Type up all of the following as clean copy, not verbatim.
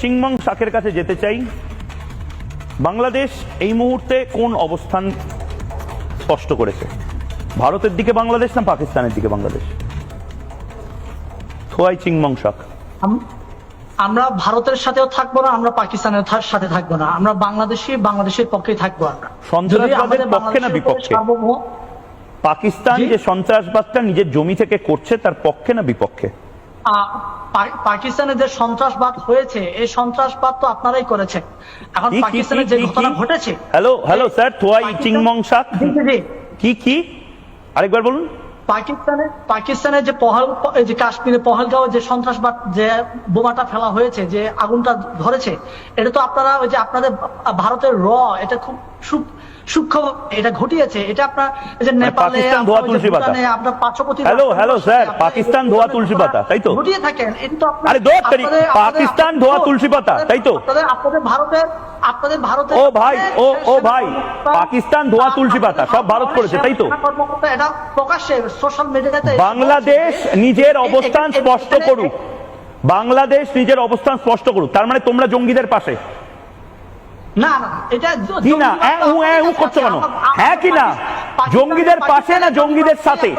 চিংমং শাকের কাছে যেতে চাই। বাংলাদেশ এই মুহূর্তে কোন অবস্থান স্পষ্ট করেছে? ভারতের দিকে বাংলাদেশ না পাকিস্তানের দিকে বাংলাদেশ? থোয়াই চিংমং শাক। আমরা ভারতের সাথেও থাকবো না, আমরা পাকিস্তানের সাথে থাকবো না, আমরা বাংলাদেশের পক্ষেই থাকবো। আমরা সন্ত্রাসবাদের পক্ষে না বিপক্ষে? পাকিস্তান যে সন্ত্রাসবাদটা নিজের জমি থেকে করছে তার পক্ষে না বিপক্ষে? পাকিস্তানে যে সন্ত্রাসবাদ হয়েছে এই সন্ত্রাসবাদ তো আপনারাই করেছেন। এখন পাকিস্তানের যে ঘটনা ঘটেছে। হ্যালো স্যার, থোয়াই চিংমং শাক কি আরেকবার বলুন। পাকিস্তানের যে কাশ্মীরে পহেলগাঁও যে সন্ত্রাসবাদ যে বোমাটা ফেলা হয়েছে, যে আগুনটা ধরেছে, এটা তো আপনারা ওই যে আপনাদের ভারতের এটা খুব সূক্ষ্ম এটা ঘটিয়েছে। এটা আপনার যে নেপালে আপনার পার্শ্ববর্তী হ্যালো স্যার, পাকিস্তান ধোয়া তুলসী পাতা, তাই তো? ঘটিয়ে থাকেন। এটা তো পাকিস্তান ধোয়া তুলসী পাতা, তাই তো? আপনাদের ভারতের ও ভাই পাকিস্তান ধোয়া তুলসী পাতা সব ভারত করেছে, তাই তো? এটা প্রকাশ্যে সোশ্যাল মিডিয়াতে বাংলাদেশ নিজের অবস্থান স্পষ্ট করুক। বাংলাদেশ নিজের অবস্থান স্পষ্ট করুক। তার মানে তোমরা জঙ্গিদের পাশে? না এটা কি না করছো কেন? হ্যাঁ কি না? জঙ্গিদের পাশে না জঙ্গিদের সাথে?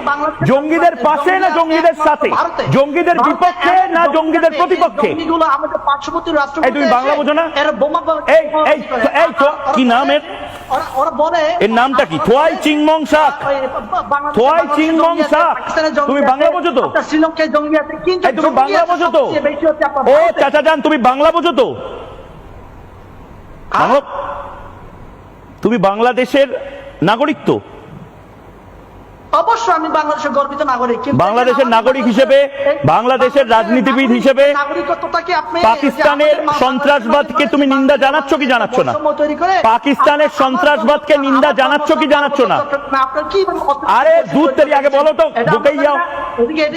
জঙ্গিদের পাশে না জঙ্গিদের সাথে? জঙ্গিদের বিপক্ষে না জঙ্গিদের প্রতিপক্ষে? আমাদের পার্শ্ববর্তী রাষ্ট্র। তুমি বাংলা বোঝো না? কি নাম ওরা বলে এর নামটা কি? থোয়াই চিংমং শাক। থোয়াই চিংমং শাক। তুমি বাংলা বোঝো তো? শ্রীলঙ্কায় জঙ্গি আছে, কিন্তু তুমি বাংলা বোঝো তো? ও চাচা যান, তুমি বাংলা বোঝো তো? তুমি বাংলাদেশের নাগরিক তো? অবশ্যই আমি বাংলাদেশের গর্বিত নাগরিক। বাংলাদেশের নাগরিক হিসেবে, বাংলাদেশের রাজনীতিবিদ হিসেবে পাকিস্তানের সন্ত্রাসবাদকে তুমি নিন্দা জানাচ্ছ কি জানাচ্ছ না? পাকিস্তানের সন্ত্রাসবাদকে নিন্দা জানাচ্ছ কি জানাচ্ছ না? আরে দূর থেকে আগে বলো তো, ঢুকেই যাও।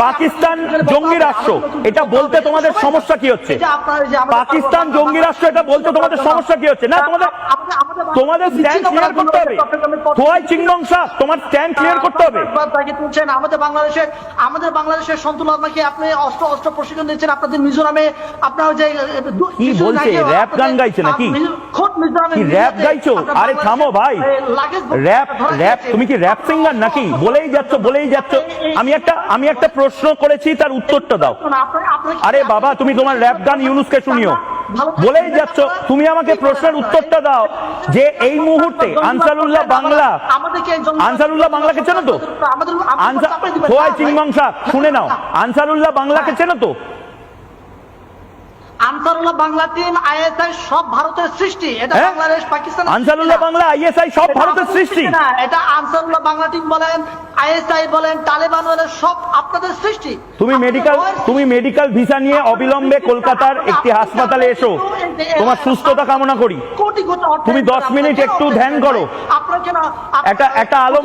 পাকিস্তান জঙ্গি রাষ্ট্র এটা বলতে তোমাদের সমস্যা কি হচ্ছে? পাকিস্তান জঙ্গি রাষ্ট্র এটা বলতে তোমাদের সমস্যা কি হচ্ছে? না তোমাদের স্ট্যান্ড ক্লিয়ার করতে হবে। থোয়াই চিংমং শাক, তোমার স্ট্যান্ড ক্লিয়ার করতে হবে। আমাদের বাংলাদেশের সন্তুলন নাকি আপনি অস্ত্র প্রশিক্ষণ দিচ্ছেন আপনাদের মিজোরামে। আপনার যে কি বলছে, র্যাপ গান গাইছে নাকি? র্যাপ গাইছো? আরে থামো ভাই, র্যাপ তুমি কি র্যাপ সিঙ্গার নাকি? বলেই যাচ্ছ। আমি একটা প্রশ্ন করেছি, তার উত্তরটা দাও। আরে বাবা, তুমি তোমার র্যাপ গান ইউনুসকে শুনিও, বলেই যাচ্ছ। তুমি আমাকে প্রশ্নের উত্তরটা দাও যে এই মুহূর্তে আনসারুল্লাহ বাংলাকে চেনো তো? থোয়াই চিংমং শাক শুনে নাও, আনসারুল্লাহ বাংলাকে চেনো তো? আনসারুল্লাহ বাংলা টিম, আইএসআই সব ভারতের সৃষ্টি। এটা বাংলাদেশ পাকিস্তান। আনসারুল্লাহ বাংলা, আইএসআই সব ভারতের সৃষ্টি। এটা আনসারুল্লাহ বাংলা টিম বলেন, আইএসআই বলেন, তালেবান বলেন, সব আপনাদের সৃষ্টি। তুমি মেডিকেল ভিসা নিয়ে অবিলম্বে কলকাতার একটি হাসপাতালে এসো, তোমার সুস্থতা কামনা করি। তুমি 10 মিনিট একটু ধ্যান করো। একটা আলম